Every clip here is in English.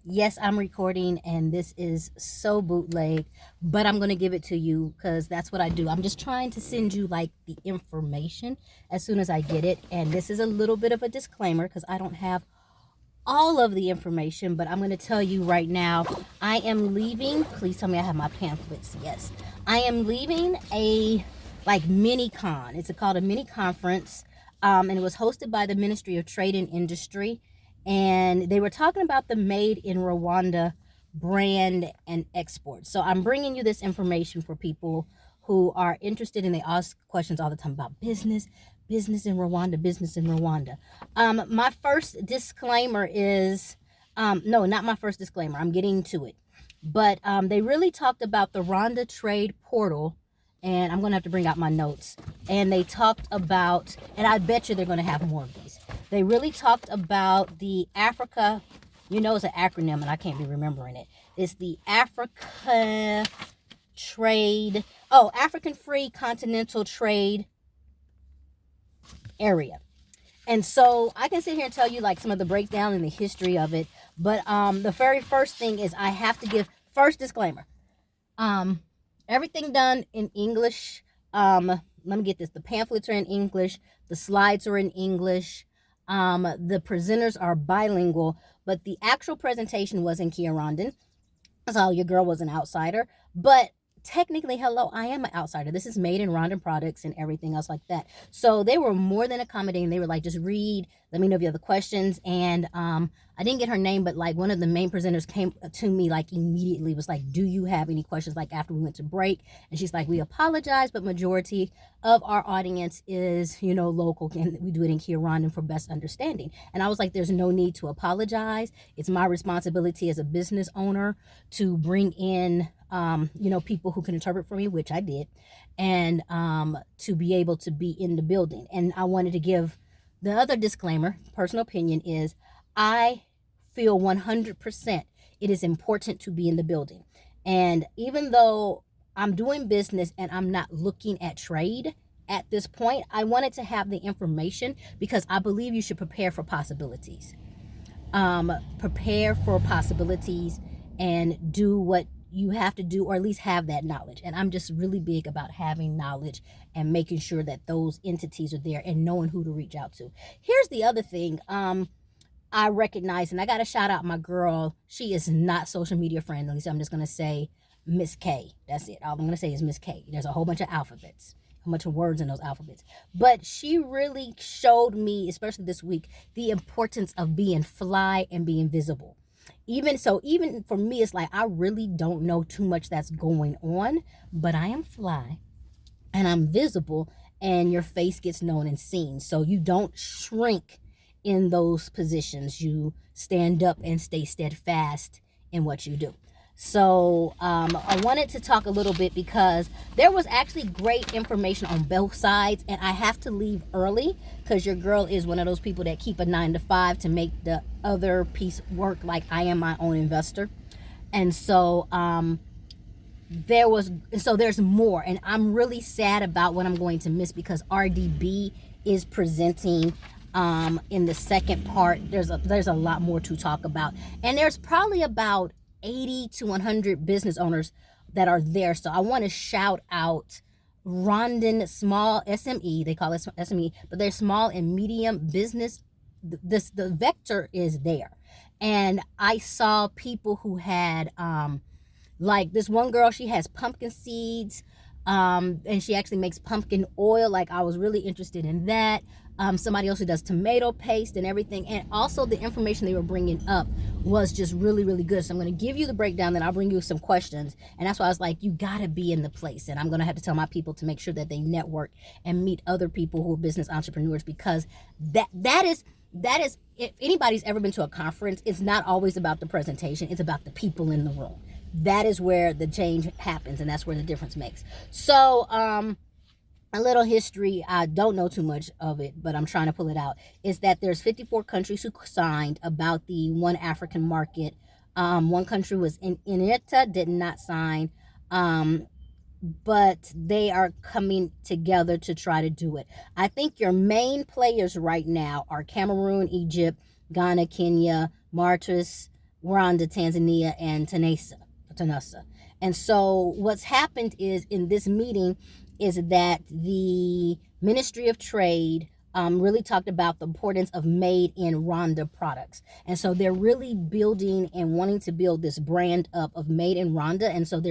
Yes, I'm recording, and this is so bootleg, but I'm going to give it to you because that's what I do. I'm just trying to send you like the information as soon as I get it. And this is a little bit of a disclaimer because I don't have all of the information, but I'm going to tell you right now. I am leaving. Please tell me I have my pamphlets. Yes, I am leaving a like mini con. It's called a mini conference, and it was hosted by the Ministry of Trade and Industry, and they were talking about the Made in Rwanda brand and export. So I'm bringing you this information for people who are interested, and they ask questions all the time about business in Rwanda, business in Rwanda. My first disclaimer is, no, not my first disclaimer. I'm getting to it. But they really talked about the Rwanda Trade Portal, and I'm going to have to bring out my notes. And they talked about, and I bet you they're going to have more of these. They really talked about the Africa, it's an acronym, and I can't be remembering it. It's the Africa Trade, African Free Continental Trade Area. And so I can sit here and tell you like some of the breakdown and the history of it. But the very first thing is I have to give first disclaimer. Everything done in English. Let me get this. The pamphlets are in English. The slides are in English. The presenters are bilingual, but the actual presentation was in Kinyarwanda. So your girl was an outsider. But technically, hello, I am an outsider. This is made in Rwandan products and everything else like that. So they were more than accommodating. They were like, just read, let me know if you have the questions. And I didn't get her name, but like one of the main presenters came to me like immediately, was like, do you have any questions? Like after we went to break, and she's like, we apologize, but majority of our audience is, local, and we do it in Kinyarwanda for best understanding. And I was like, there's no need to apologize. It's my responsibility as a business owner to bring in people who can interpret for me, which I did, and to be able to be in the building. And I wanted to give the other disclaimer, personal opinion is, I feel 100% it is important to be in the building. And even though I'm doing business and I'm not looking at trade at this point, I wanted to have the information because I believe you should prepare for possibilities. Prepare for possibilities and do what you have to do, or at least have that knowledge. And I'm just really big about having knowledge and making sure that those entities are there and knowing who to reach out to. Here's the other thing. I recognize, and I got to shout out my girl. She is not social media friendly, so I'm just going to say Miss K. That's it. All I'm going to say is Miss K. There's a whole bunch of alphabets, a bunch of words in those alphabets. But she really showed me, especially this week, the importance of being fly and being visible. Even for me, it's like I really don't know too much that's going on, but I am fly and I'm visible, and your face gets known and seen. So you don't shrink in those positions. You stand up and stay steadfast in what you do. So I wanted to talk a little bit because there was actually great information on both sides, and I have to leave early because your girl is one of those people that keep a 9 to 5 to make the other piece work. Like I am my own investor, and so there's more, and I'm really sad about what I'm going to miss because RDB is presenting in the second part. There's a lot more to talk about, and there's probably about 80 to 100 business owners that are there. So I want to shout out Rwandan small SME. They call it SME, but they're small and medium business. The vector is there, and I saw people who had like this one girl. She has pumpkin seeds, and she actually makes pumpkin oil. Like I was really interested in that. Somebody else who does tomato paste and everything. And also the information they were bringing up was just really, really good. So I'm going to give you the breakdown, then I'll bring you some questions. And that's why I was like, you got to be in the place. And I'm going to have to tell my people to make sure that they network and meet other people who are business entrepreneurs, because that is, if anybody's ever been to a conference, it's not always about the presentation. It's about the people in the room. That is where the change happens, and that's where the difference makes. So, a little history, I don't know too much of it, but I'm trying to pull it out, is that there's 54 countries who signed about the one African market. One country was in it, did not sign, but they are coming together to try to do it. I think your main players right now are Cameroon, Egypt, Ghana, Kenya, Mauritius, Rwanda, Tanzania, and Tanasa. And so what's happened is in this meeting is that the Ministry of Trade really talked about the importance of made in Rwanda products. And so they're really building and wanting to build this brand up of made in Rwanda. And so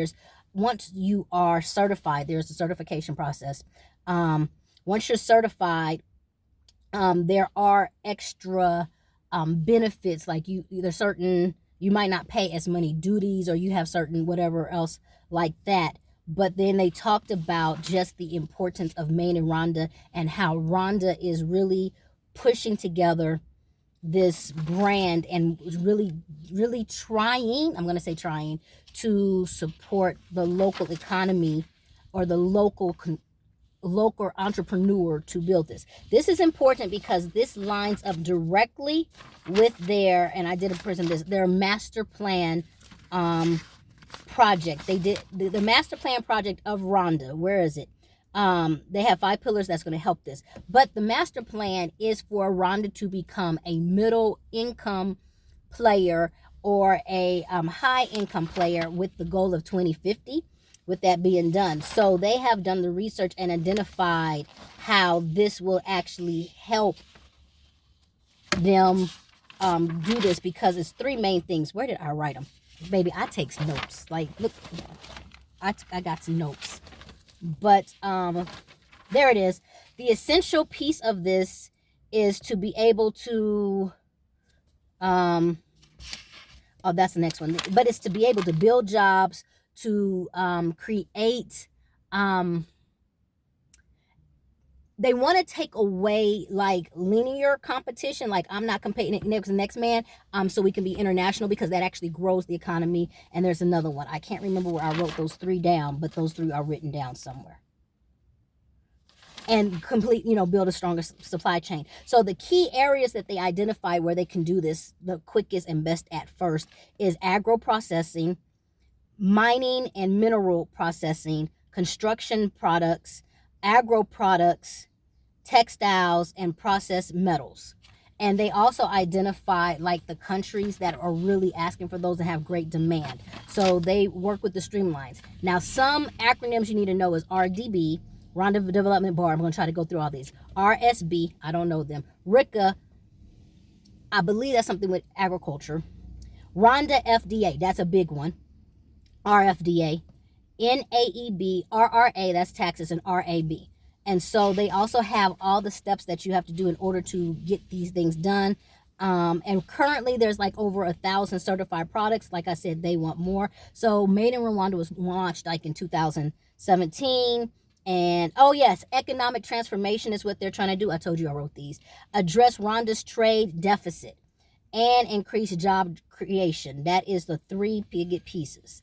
once you are certified, there's a certification process. Once you're certified, there are extra benefits, like you might not pay as many duties, or you have certain whatever else like that. But then they talked about just the importance of made in Rwanda and how Rwanda is really pushing together this brand and really, really trying, I'm going to say trying, to support the local economy or the local entrepreneur to build this. This is important because this lines up directly with and I did a present this, their master plan project. They did the master plan project of Rwanda. Where is it? They have 5 pillars that's going to help this. But the master plan is for Rwanda to become a middle income player or a high income player with the goal of 2050. With that being done, so they have done the research and identified how this will actually help them do this, because it's 3 main things. Where did I write them? Baby, I take notes. Like, look, I got some notes. But there it is. The essential piece of this is to be able to oh, that's the next one. But it's to be able to build jobs, to create, they want to take away like linear competition, like I'm not competing next the next man, so we can be international, because that actually grows the economy. And there's another one, I can't remember where I wrote those 3 down, but those 3 are written down somewhere. And build a stronger supply chain. So the key areas that they identify where they can do this the quickest and best at first is agro processing, mining and mineral processing, construction products, agro products, textiles, and processed metals. And they also identify like the countries that are really asking for those and have great demand. So they work with the streamlines. Now, some acronyms you need to know is RDB, Rwanda Development Board. I'm going to try to go through all these. RSB, I don't know them. RICA, I believe that's something with agriculture. Rwanda FDA, that's a big one. RFDA, NAEB, RRA, that's taxes, and RAB. And so they also have all the steps that you have to do in order to get these things done. And currently there's like over 1,000 certified products. Like I said, they want more. So Made in Rwanda was launched like in 2017. And oh yes, economic transformation is what they're trying to do. I told you I wrote these. Address Rwanda's trade deficit and increase job creation. That is the 3 big pieces.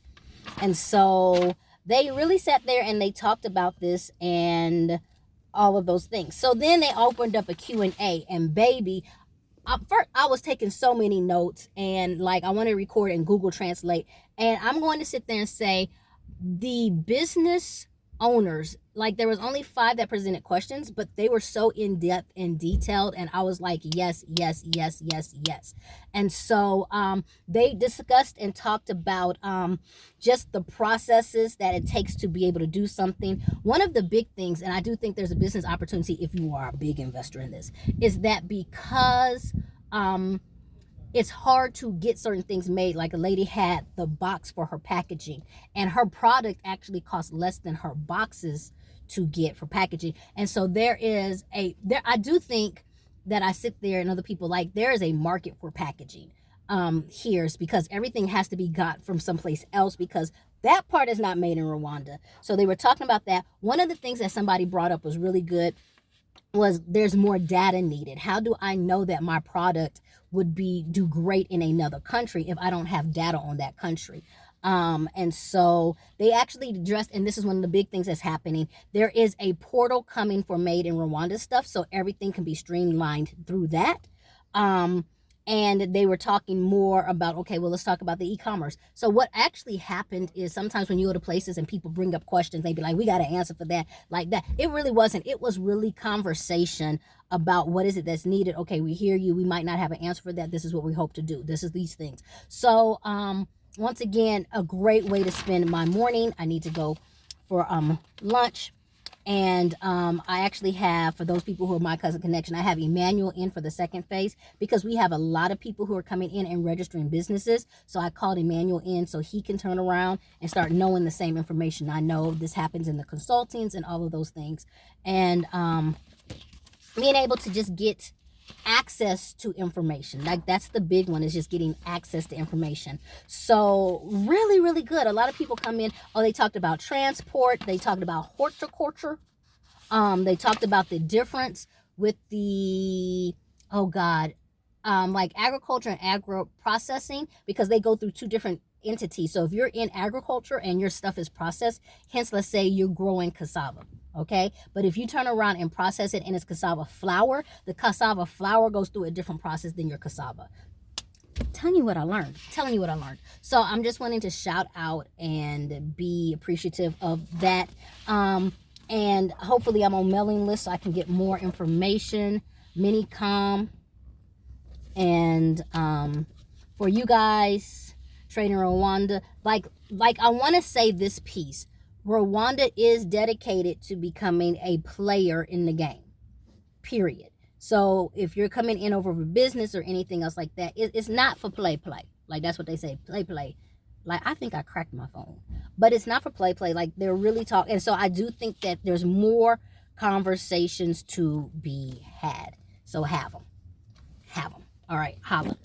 And so they really sat there and they talked about this and all of those things. So then they opened up a Q&A, and baby, first I was taking so many notes, and like I want to record and Google Translate, and I'm going to sit there and say the business owners, like there was only 5 that presented questions, but they were so in depth and detailed, and I was like, yes, yes, yes, yes, yes. And so they discussed and talked about just the processes that it takes to be able to do something. One of the big things, and I do think there's a business opportunity if you are a big investor in this, is that because it's hard to get certain things made. Like a lady had the box for her packaging, and her product actually costs less than her boxes to get for packaging. And so I do think that I sit there and other people, like there is a market for packaging here, because everything has to be got from someplace else, because that part is not made in Rwanda. So they were talking about that. One of the things that somebody brought up was really good, was there's more data needed. How do I know that my product would do great in another country if I don't have data on that country? And so they actually addressed, and this is one of the big things that's happening, there is a portal coming for Made in Rwanda stuff, so everything can be streamlined through that. and they were talking more about, okay, well, let's talk about the e-commerce. So what actually happened is sometimes when you go to places and people bring up questions, they be like, we got to answer for that, like that. It really wasn't. It was really conversation about what is it that's needed. Okay, we hear you. We might not have an answer for that. This is what we hope to do. This is these things. So once again, a great way to spend my morning. I need to go for lunch. And I actually have, for those people who are my cousin connection, I have Emmanuel in for the second phase because we have a lot of people who are coming in and registering businesses. So I called Emmanuel in so he can turn around and start knowing the same information. I know this happens in the consultings and all of those things. And being able to just get access to information, like that's the big one, is just getting access to information. So really, really good. A lot of people come in, oh, they talked about transport, they talked about horticulture, they talked about the difference with the, oh god, like agriculture and agro processing, because they go through two different entities. So if you're in agriculture and your stuff is processed, hence let's say you're growing cassava, okay, but if you turn around and process it and it's cassava flour, the cassava flour goes through a different process than your cassava. Telling you what I learned. So I'm just wanting to shout out and be appreciative of that. And hopefully I'm on mailing list so I can get more information. Minicom. And for you guys trading Rwanda, like I want to say this piece. Rwanda is dedicated to becoming a player in the game, period. So if you're coming in over business or anything else like that, it's not for play. Like that's what they say, play. Like I think I cracked my phone, but it's not for play. Like they're really talking. And so I do think that there's more conversations to be had. So have them. All right, holla.